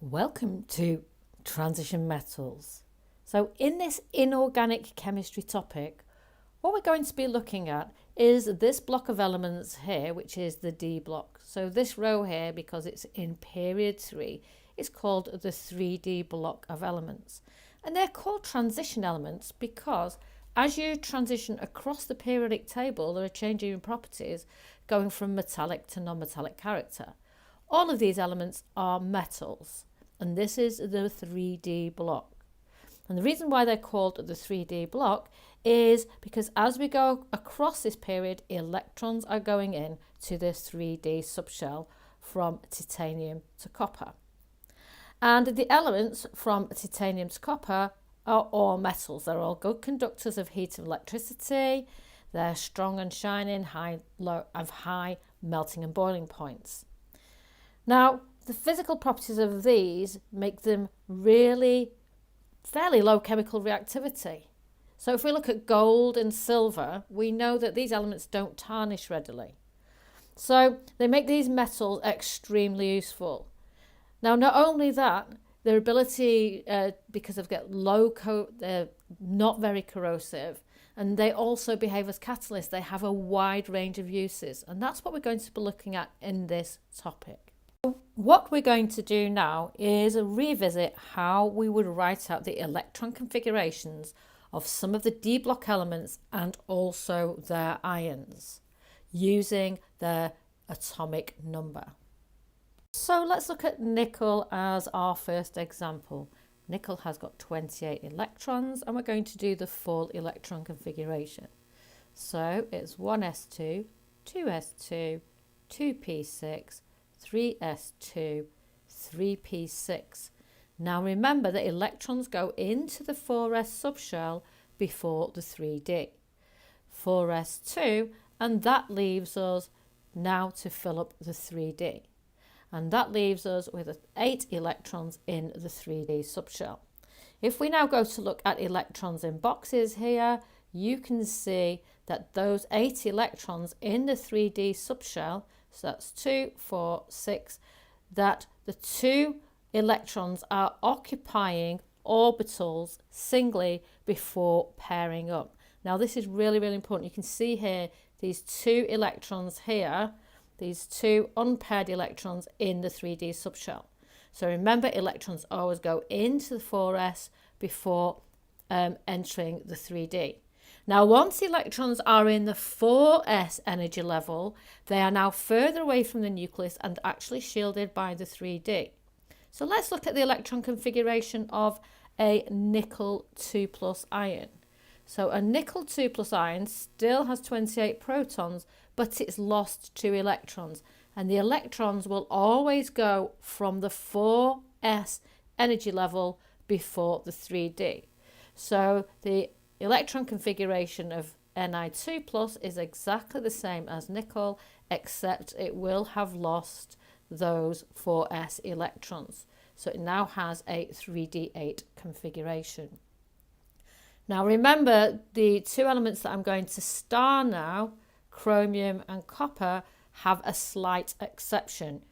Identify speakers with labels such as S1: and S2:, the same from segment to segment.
S1: Welcome to Transition Metals. So in this inorganic chemistry topic, what we're going to be looking at is this block of elements here, which is the D block. So this row here, because it's in period 3, is called the 3D block of elements. And they're called transition elements because as you transition across the periodic table, there are changing properties going from metallic to non-metallic character. All of these elements are metals. And this is the 3D block. And the reason why they're called the 3D block is because as we go across this period, electrons are going in to this 3D subshell from titanium to copper. And the elements from titanium to copper are all metals. They're all good conductors of heat and electricity. They're strong and shining, high melting and boiling points. Now, the physical properties of these make them really fairly low chemical reactivity. So if we look at gold and silver, we know that these elements don't tarnish readily. So they make these metals extremely useful. Now, not only that, their ability, because they've got they're not very corrosive, and they also behave as catalysts. They have a wide range of uses, and that's what we're going to be looking at in this topic. What we're going to do now is revisit how we would write out the electron configurations of some of the D block elements and also their ions using their atomic number. So let's look at nickel as our first example. Nickel has got 28 electrons and we're going to do the full electron configuration. So it's 1s2, 2s2, 2p6, 3s2, 3p6. Now remember that electrons go into the 4s subshell before the 3D. 4s2, and that leaves us now to fill up the 3D. And that leaves us with 8 electrons in the 3D subshell. If we now go to look at electrons in boxes here, you can see that those 8 electrons in the 3D subshell, so that's 2, 4, 6, that the 2 electrons are occupying orbitals singly before pairing up. Now this is really, really important. You can see here these 2 electrons here, these 2 unpaired electrons in the 3D subshell. So remember, electrons always go into the 4s before entering the 3D. Now, once electrons are in the 4s energy level, they are now further away from the nucleus and actually shielded by the 3D. So let's look at the electron configuration of a nickel 2+ ion. So a nickel 2+ ion still has 28 protons, but it's lost 2 electrons. And the electrons will always go from the 4s energy level before the 3D. So the electron configuration of Ni2+ is exactly the same as nickel, except it will have lost those 4s electrons. So it now has a 3D8 configuration. Now remember, the 2 elements that I'm going to star now, chromium and copper, have a slight exception.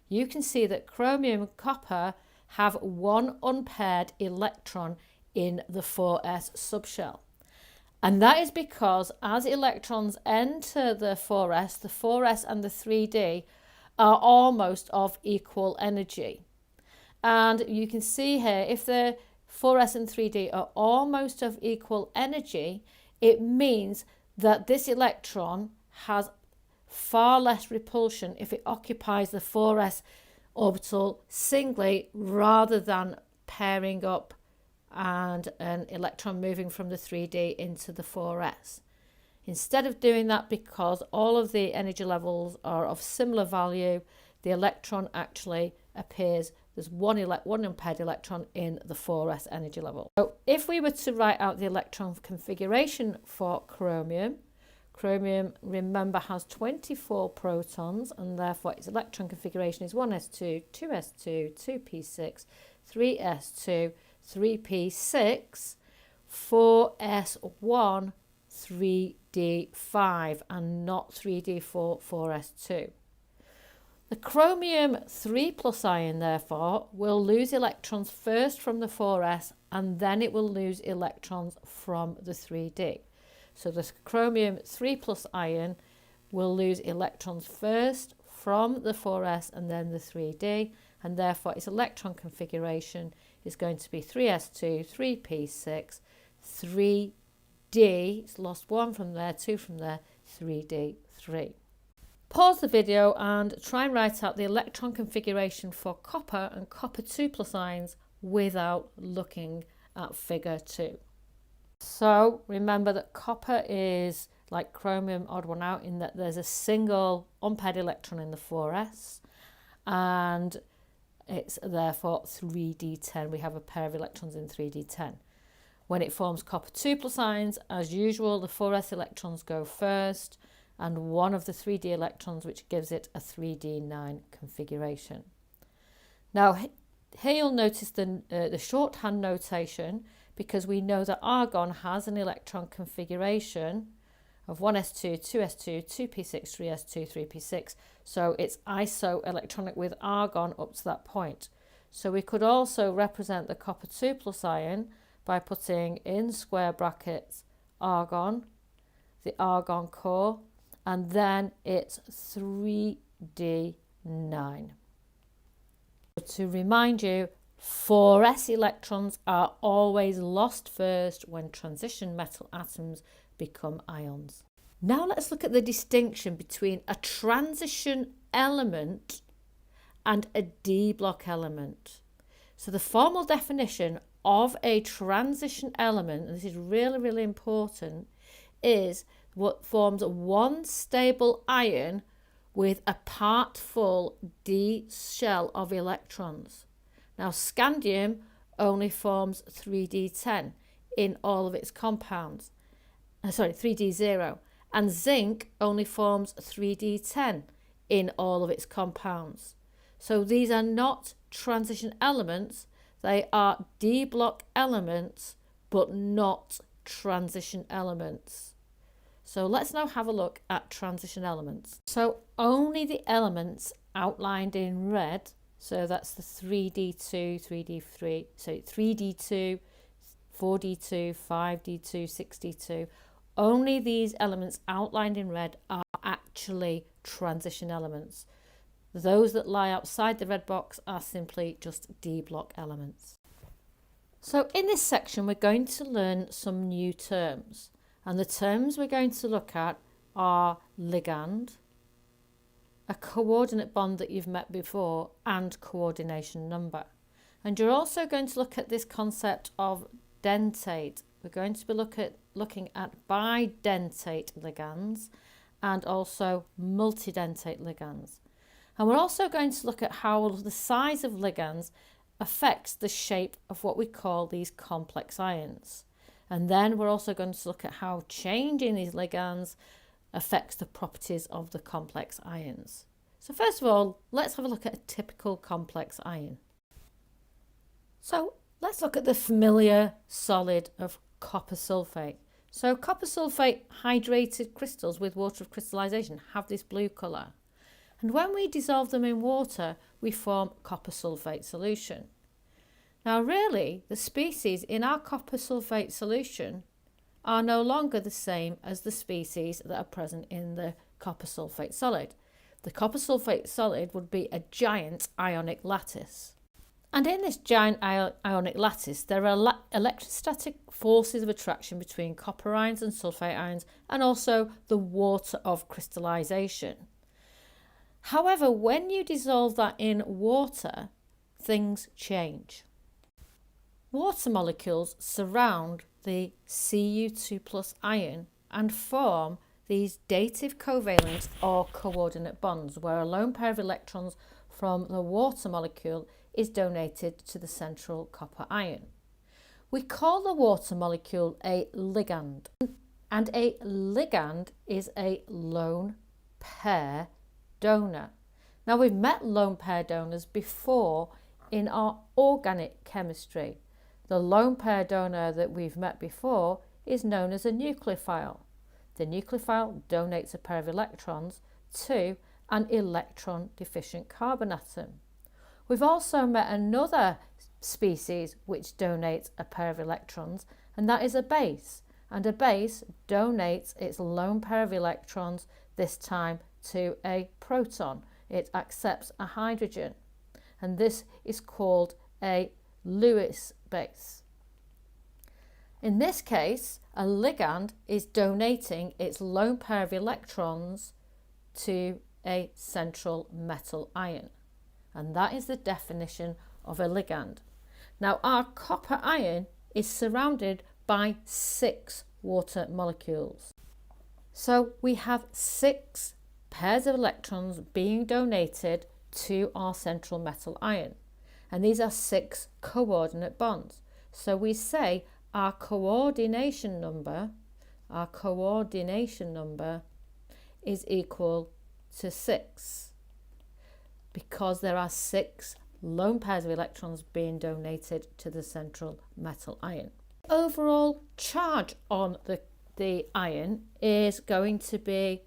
S1: You can see that chromium and copper have 1 unpaired electron in the 4s subshell. And that is because as electrons enter the 4s and the 3D are almost of equal energy. And you can see here, if the 4s and 3D are almost of equal energy, it means that this electron has far less repulsion if it occupies the 4s orbital singly rather than pairing up and an electron moving from the 3D into the 4s. Instead of doing that, because all of the energy levels are of similar value, the electron actually appears, there's one unpaired electron in the 4s energy level. So if we were to write out the electron configuration for chromium, remember, has 24 protons, and therefore its electron configuration is 1s2, 2s2, 2p6, 3s2, 3p6, 4s1, 3d5, and not 3d4, 4s2. The chromium 3 plus ion, therefore, will lose electrons first from the 4s and then it will lose electrons from the 3d. So the chromium 3 plus ion will lose electrons first from the 4s and then the 3d, and therefore its electron configuration is going to be 3s2, 3p6, 3d, it's lost 1 from there, 2 from there, 3d3. Pause the video and try and write out the electron configuration for copper and copper 2 plus ions without looking at figure 2. So remember that copper is like chromium odd one out in that there's a single unpaired electron in the 4s and it's therefore 3d10. We have a pair of electrons in 3d10. When it forms copper 2 plus ions, as usual, the 4s electrons go first and one of the 3d electrons, which gives it a 3d9 configuration. Now here you'll notice the shorthand notation, because we know that argon has an electron configuration of 1s2, 2s2, 2p6, 3s2, 3p6. So it's isoelectronic with argon up to that point. So we could also represent the copper 2 plus ion by putting in square brackets argon, the argon core, and then it's 3d9. To remind you, 4s electrons are always lost first when transition metal atoms become ions. Now let's look at the distinction between a transition element and a D block element. So the formal definition of a transition element, and this is really, really important, is what forms one stable ion with a part full D shell of electrons. Now scandium only forms 3d10 in all of its compounds. 3d0, and zinc only forms 3d10 in all of its compounds. So these are not transition elements, they are D block elements, but not transition elements. So let's now have a look at transition elements. So only the elements outlined in red, so that's the 3d2, 3d3, so 3d2, 4d2, 5d2, 6d2, only these elements outlined in red are actually transition elements. Those that lie outside the red box are simply just D block elements. So in this section we're going to learn some new terms, and the terms we're going to look at are ligand, a coordinate bond that you've met before, and coordination number. And you're also going to look at this concept of dentate. We're going to be looking at bidentate ligands and also multidentate ligands. And we're also going to look at how the size of ligands affects the shape of what we call these complex ions. And then we're also going to look at how changing these ligands affects the properties of the complex ions. So first of all, let's have a look at a typical complex ion. So let's look at the familiar solid of copper sulfate. So copper sulfate hydrated crystals with water of crystallization have this blue colour. And when we dissolve them in water, we form copper sulfate solution. Now really, the species in our copper sulfate solution are no longer the same as the species that are present in the copper sulfate solid. The copper sulfate solid would be a giant ionic lattice. And in this giant ionic lattice, there are electrostatic forces of attraction between copper ions and sulfate ions, and also the water of crystallization. However, when you dissolve that in water, things change. Water molecules surround the Cu2 plus ion and form these dative covalent or coordinate bonds, where a lone pair of electrons from the water molecule is donated to the central copper ion. We call the water molecule a ligand, and a ligand is a lone pair donor. Now we've met lone pair donors before in our organic chemistry. The lone pair donor that we've met before is known as a nucleophile. The nucleophile donates a pair of electrons to an electron deficient carbon atom. We've also met another species which donates a pair of electrons, and that is a base. And a base donates its lone pair of electrons, this time to a proton. It accepts a hydrogen, and this is called a Lewis base. In this case, a ligand is donating its lone pair of electrons to a central metal ion, and that is the definition of a ligand. Now, our copper ion is surrounded by 6 water molecules. So we have 6 pairs of electrons being donated to our central metal ion, and these are 6 coordinate bonds. So we say our coordination number is equal to 6, because there are 6 lone pairs of electrons being donated to the central metal ion. Overall charge on the ion is going to be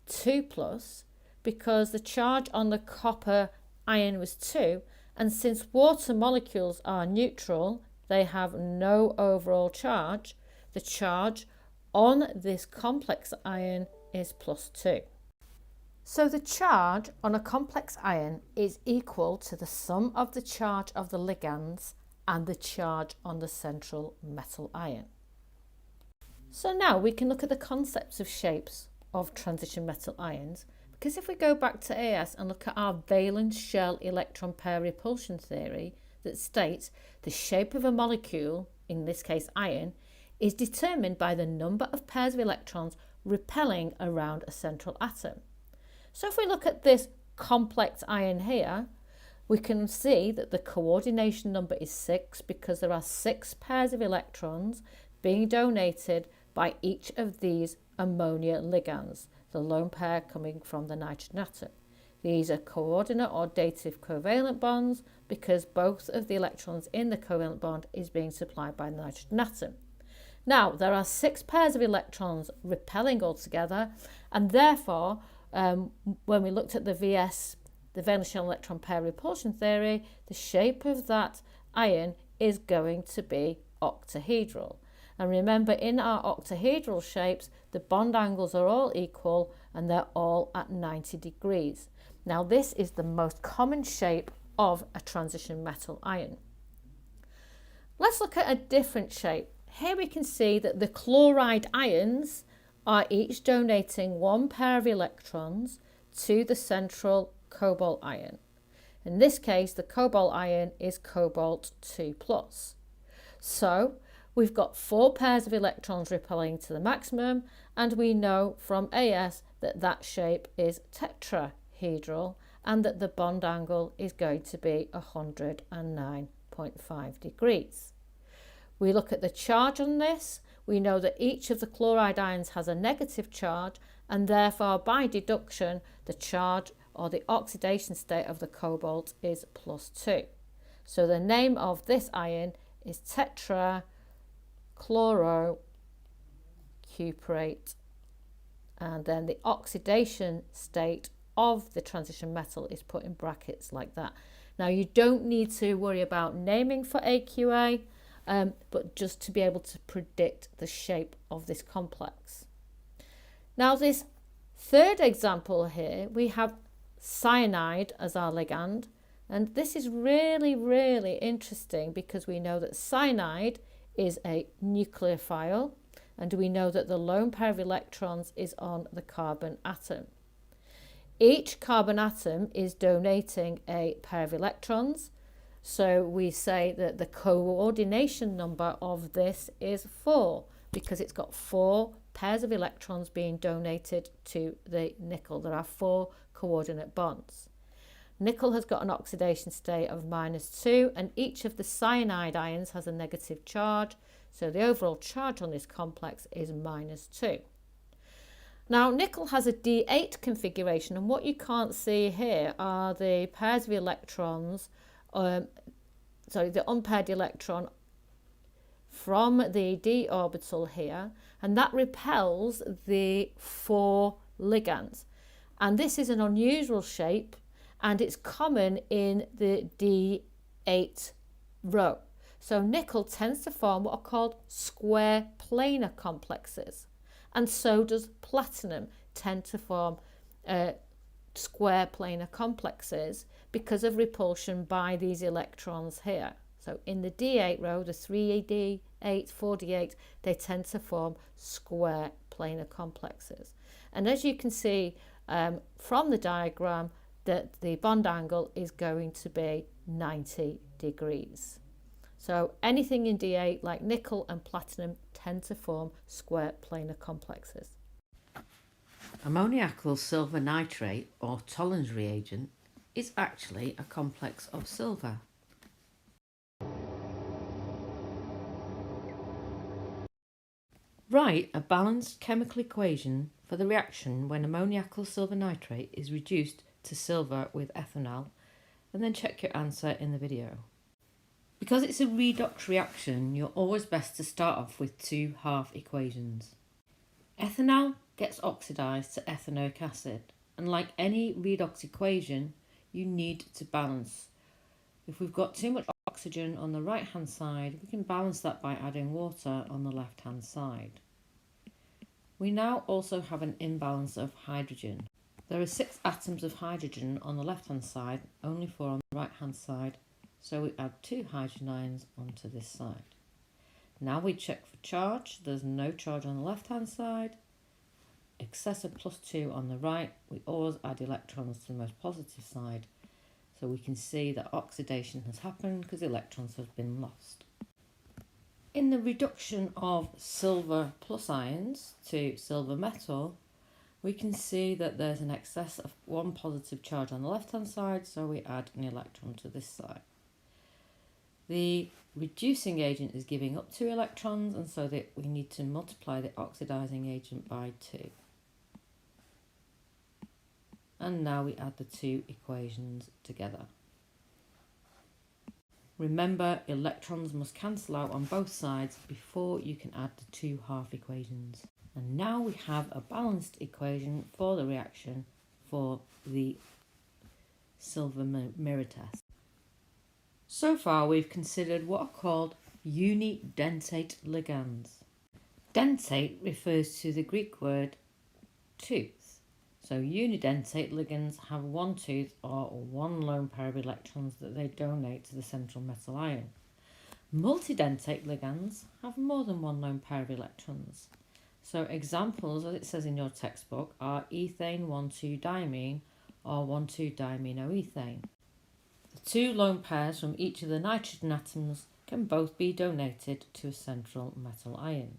S1: 2+, because the charge on the copper ion was 2, and since water molecules are neutral, they have no overall charge. The charge on this complex ion is +2. So the charge on a complex ion is equal to the sum of the charge of the ligands and the charge on the central metal ion. So now we can look at the concepts of shapes of transition metal ions, because if we go back to AS and look at our valence shell electron pair repulsion theory that states the shape of a molecule, in this case ion, is determined by the number of pairs of electrons repelling around a central atom. So if we look at this complex ion here, we can see that the coordination number is 6 because there are 6 pairs of electrons being donated by each of these ammonia ligands, the lone pair coming from the nitrogen atom. These are coordinate or dative covalent bonds because both of the electrons in the covalent bond is being supplied by the nitrogen atom. Now, there are 6 pairs of electrons repelling altogether, and therefore, when we looked at the VS, the valence shell electron pair repulsion theory, the shape of that ion is going to be octahedral. And remember, in our octahedral shapes, the bond angles are all equal and they're all at 90 degrees. Now, this is the most common shape of a transition metal ion. Let's look at a different shape. Here we can see that the chloride ions are each donating 1 pair of electrons to the central cobalt ion. In this case, the cobalt ion is cobalt 2+. So we've got 4 pairs of electrons repelling to the maximum, and we know from AS that that shape is tetrahedral and that the bond angle is going to be 109.5 degrees. We look at the charge on this. We know that each of the chloride ions has a negative charge, and therefore by deduction the charge or the oxidation state of the cobalt is +2. So the name of this ion is tetrachlorocuprate, and then the oxidation state of the transition metal is put in brackets like that. Now, you don't need to worry about naming for AQA, but just to be able to predict the shape of this complex. Now, this third example here, we have cyanide as our ligand, and this is really, really interesting because we know that cyanide is a nucleophile, and we know that the lone pair of electrons is on the carbon atom. Each carbon atom is donating a pair of electrons, so we say that the coordination number of this is 4 because it's got 4 pairs of electrons being donated to the nickel. There are 4 coordinate bonds. Nickel has got an oxidation state of -2, and each of the cyanide ions has a negative charge, so the overall charge on this complex is -2. Now, nickel has a D8 configuration, and what you can't see here are the pairs of electrons, the unpaired electron from the d orbital here, and that repels the 4 ligands. And this is an unusual shape, and it's common in the D8 row. So nickel tends to form what are called square planar complexes, and so does platinum tend to form square planar complexes because of repulsion by these electrons here. So in the D8 row, the 3D8, 4D8, they tend to form square planar complexes. And as you can see from the diagram, that the bond angle is going to be 90 degrees. So anything in D8 like nickel and platinum tend to form square planar complexes.
S2: Ammoniacal silver nitrate, or Tollens reagent, is actually a complex of silver. Write a balanced chemical equation for the reaction when ammoniacal silver nitrate is reduced to silver with ethanol, and then check your answer in the video. Because it's a redox reaction, you're always best to start off with two half equations. Ethanol gets oxidised to ethanoic acid, and like any redox equation, you need to balance. If we've got too much oxygen on the right hand side, we can balance that by adding water on the left hand side. We now also have an imbalance of hydrogen. There are 6 atoms of hydrogen on the left hand side, only 4 on the right hand side, so we add 2 hydrogen ions onto this side. Now we check for charge. There's no charge on the left hand side, excess of +2 on the right. We always add electrons to the most positive side, so we can see that oxidation has happened because electrons have been lost. In the reduction of silver plus ions to silver metal, we can see that there's an excess of 1 positive charge on the left hand side, so we add an electron to this side. The reducing agent is giving up 2 electrons, and so that we need to multiply the oxidizing agent by 2. And now we add the 2 equations together. Remember, electrons must cancel out on both sides before you can add the 2 half equations. And now we have a balanced equation for the reaction for the silver mirror test. So far we've considered what are called unidentate ligands. Dentate refers to the Greek word tooth. So unidentate ligands have 1 tooth or 1 lone pair of electrons that they donate to the central metal ion. Multidentate ligands have more than 1 lone pair of electrons. So examples, as it says in your textbook, are ethane 1,2-diamine or 1,2-diaminoethane. The 2 lone pairs from each of the nitrogen atoms can both be donated to a central metal ion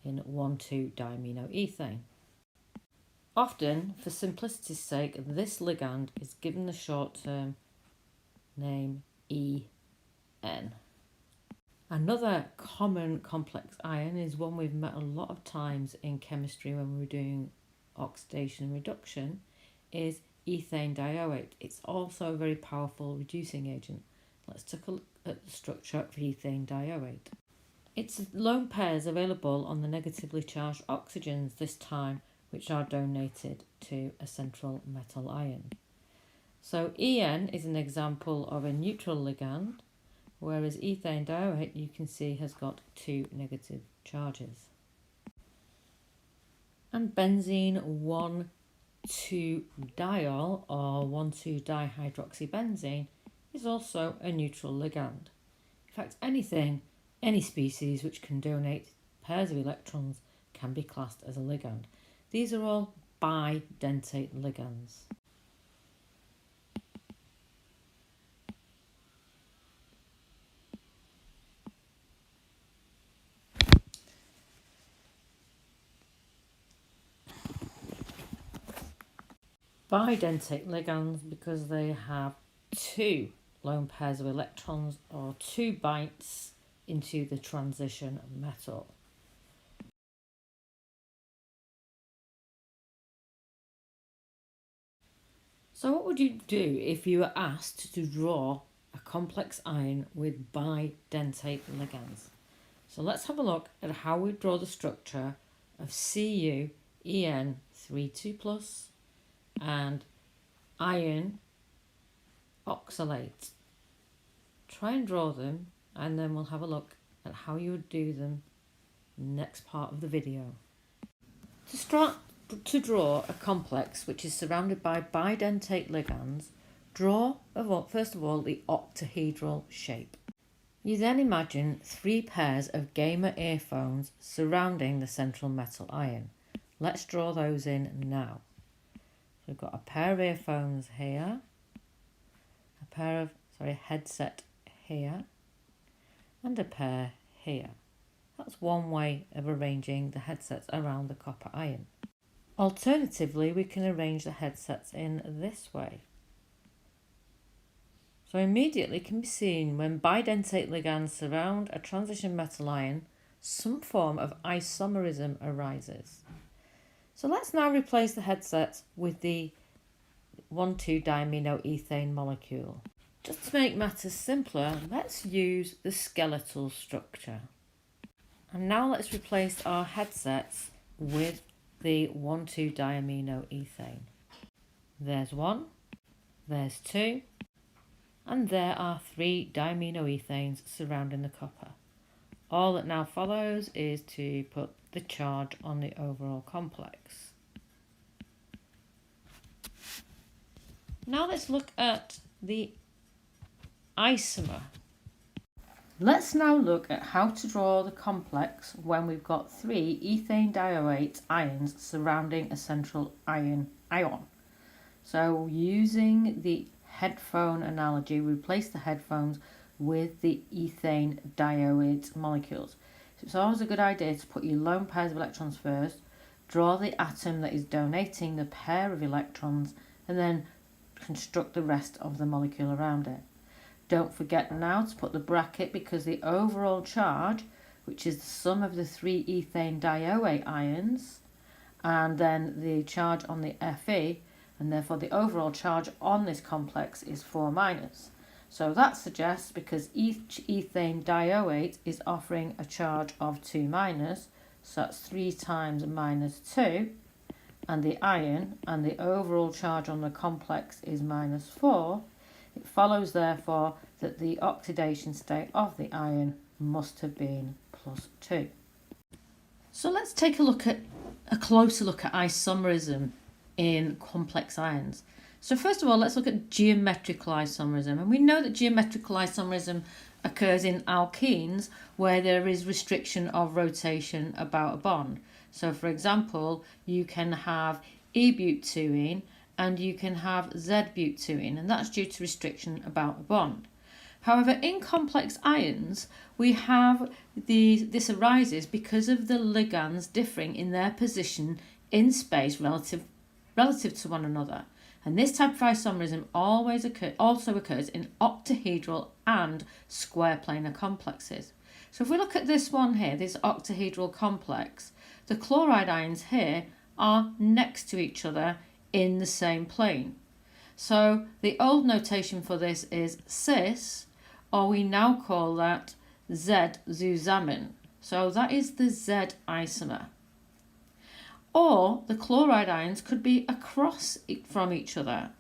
S2: in 1,2-diaminoethane. Often, for simplicity's sake, this ligand is given the short term name En. Another common complex ion is one we've met a lot of times in chemistry when we're doing oxidation and reduction, is ethane dioate. It's also a very powerful reducing agent. Let's take a look at the structure of ethane dioate. It's lone pairs available on the negatively charged oxygens this time, which are donated to a central metal ion. So En is an example of a neutral ligand, whereas ethane dioate you can see has got 2 negative charges. And benzene 1,2-diol or 1,2-dihydroxybenzene is also a neutral ligand. In fact, any species which can donate pairs of electrons can be classed as a ligand. These are all bidentate ligands. Bidentate ligands because they have 2 lone pairs of electrons or 2 bites into the transition metal. So what would you do if you were asked to draw a complex ion with bidentate ligands? So let's have a look at how we draw the structure of CuEn3 3,2+, and iron oxalate. Try and draw them, and then we'll have a look at how you would do them next part of the video. To start to draw a complex which is surrounded by bidentate ligands, draw first of all the octahedral shape. You then imagine 3 pairs of gamer earphones surrounding the central metal ion. Let's draw those in now. So we've got a pair of earphones here, a pair of headset here, and a pair here. That's one way of arranging the headsets around the copper ion. Alternatively, we can arrange the headsets in this way. So immediately can be seen when bidentate ligands surround a transition metal ion, some form of isomerism arises. So let's now replace the headset with the 1,2-diaminoethane molecule. Just to make matters simpler, let's use the skeletal structure. And now let's replace our headsets with the 1,2-diaminoethane. There's 1, there's 2, and there are 3 diaminoethanes surrounding the copper. All that now follows is to put the charge on the overall complex. Now let's look at the isomer. Let's now look at how to draw the complex when we've got 3 ethane dioate ions surrounding a central ion. So using the headphone analogy, we replace the headphones with the ethane dioate molecules. So it's always a good idea to put your lone pairs of electrons first, draw the atom that is donating the pair of electrons, and then construct the rest of the molecule around it. Don't forget now to put the bracket, because the overall charge, which is the sum of the 3 ethane dioate ions and then the charge on the Fe, and therefore the overall charge on this complex is 4-. So that suggests, because each ethane dioate is offering a charge of 2-, so that's 3 times -2, and the ion and the overall charge on the complex is -4, it follows therefore that the oxidation state of the ion must have been +2. So let's take a closer look at isomerism in complex ions. So first of all, let's look at geometrical isomerism. And we know that geometrical isomerism occurs in alkenes where there is restriction of rotation about a bond. So for example, you can have E-butene and you can have Z-butene, and that's due to restriction about a bond. However, in complex ions, we have this arises because of the ligands differing in their position in space relative to one another. And this type of isomerism also occurs in octahedral and square planar complexes. So if we look at this one here, this octahedral complex, the chloride ions here are next to each other in the same plane. So the old notation for this is cis, or we now call that Z-zusammen. So that is the Z isomer. Or the chloride ions could be across from each other,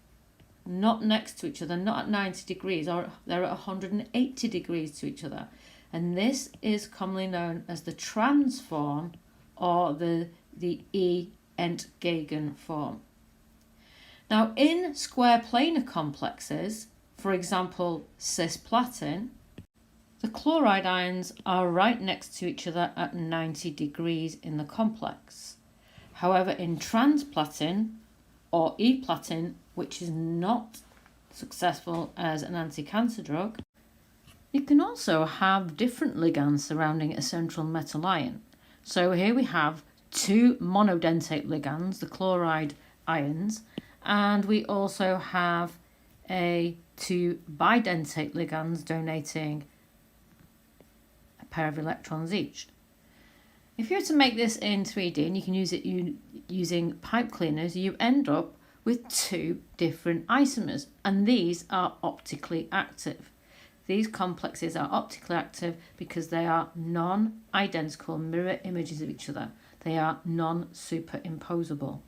S2: not next to each other, not at 90 degrees, or they're at 180 degrees to each other. And this is commonly known as the trans form, or the E-entgegen form. Now in square planar complexes, for example cisplatin, the chloride ions are right next to each other at 90 degrees in the complex. However, in transplatin or E-platin, which is not successful as an anti-cancer drug, you can also have different ligands surrounding a central metal ion. So here we have 2 monodentate ligands, the chloride ions, and we also have 2 bidentate ligands donating a pair of electrons each. If you were to make this in 3D, and you can use it using pipe cleaners, you end up with 2 different isomers, and these are optically active. These complexes are optically active because they are non-identical mirror images of each other. They are non-superimposable.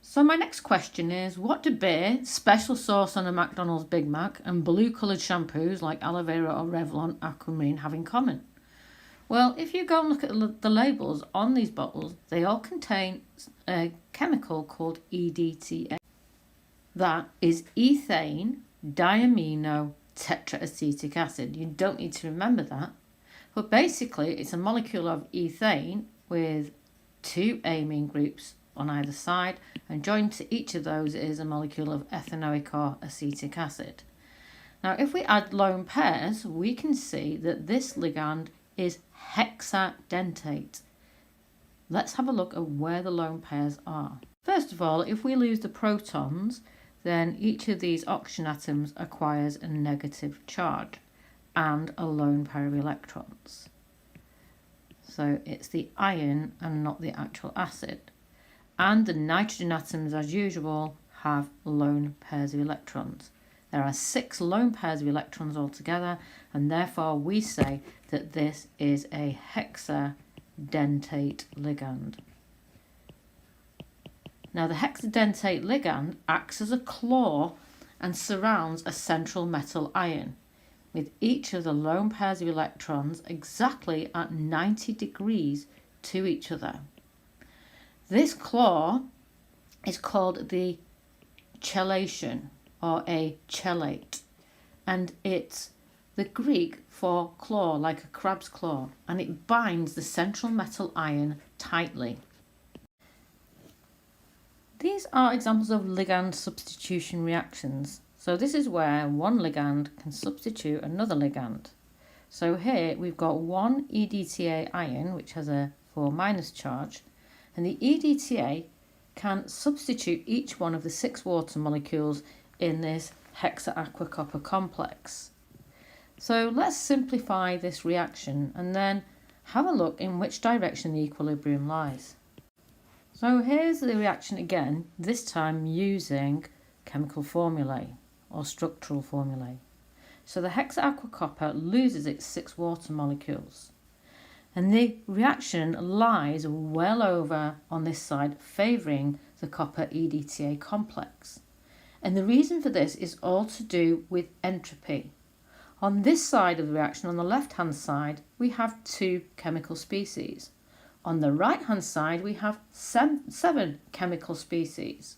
S1: So my next question is, what do beer, special sauce on a McDonald's Big Mac, and blue coloured shampoos like aloe vera or Revlon Aquamarine have in common? Well, if you go and look at the labels on these bottles, they all contain a chemical called EDTA. That is ethane diamino tetraacetic acid. You don't need to remember that. But basically, it's a molecule of ethane with two amine groups on either side, and joined to each of those is a molecule of ethanoic or acetic acid. Now, if we add lone pairs, we can see that this ligand is hexadentate. Let's have a look at where the lone pairs are. First of all, if we lose the protons, then each of these oxygen atoms acquires a negative charge and a lone pair of electrons. So it's the ion and not the actual acid. And the nitrogen atoms, as usual, have lone pairs of electrons. There are 6 lone pairs of electrons altogether, and therefore we say that this is a hexadentate ligand. Now, the hexadentate ligand acts as a claw and surrounds a central metal ion, with each of the lone pairs of electrons exactly at 90 degrees to each other. This claw is called the chelation or a chelate, and it's the Greek for claw, like a crab's claw, and it binds the central metal ion tightly. These are examples of ligand substitution reactions. So this is where one ligand can substitute another ligand. So here we've got one EDTA ion, which has a 4- charge, and the EDTA can substitute each one of the 6 water molecules in this hexa-aqua-copper complex. So let's simplify this reaction and then have a look in which direction the equilibrium lies. So here's the reaction again, this time using chemical formulae or structural formulae. So the hexa-aqua-copper loses its 6 water molecules, and the reaction lies well over on this side, favouring the copper EDTA complex. And the reason for this is all to do with entropy. On this side of the reaction, on the left-hand side, we have 2 chemical species. On the right-hand side, we have 7 chemical species.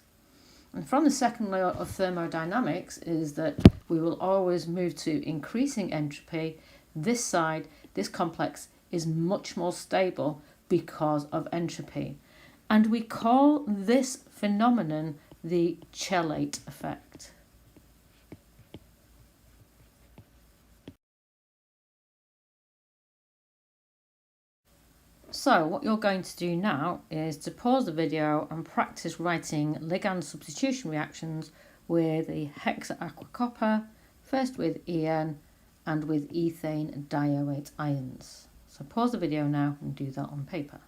S1: And from the second law of thermodynamics is that we will always move to increasing entropy. This side, this complex, is much more stable because of entropy. And we call this phenomenon the chelate effect. So what you're going to do now is to pause the video and practice writing ligand substitution reactions with the hexa-aqua-copper, first with En and with ethane dioate ions. So pause the video now and do that on paper.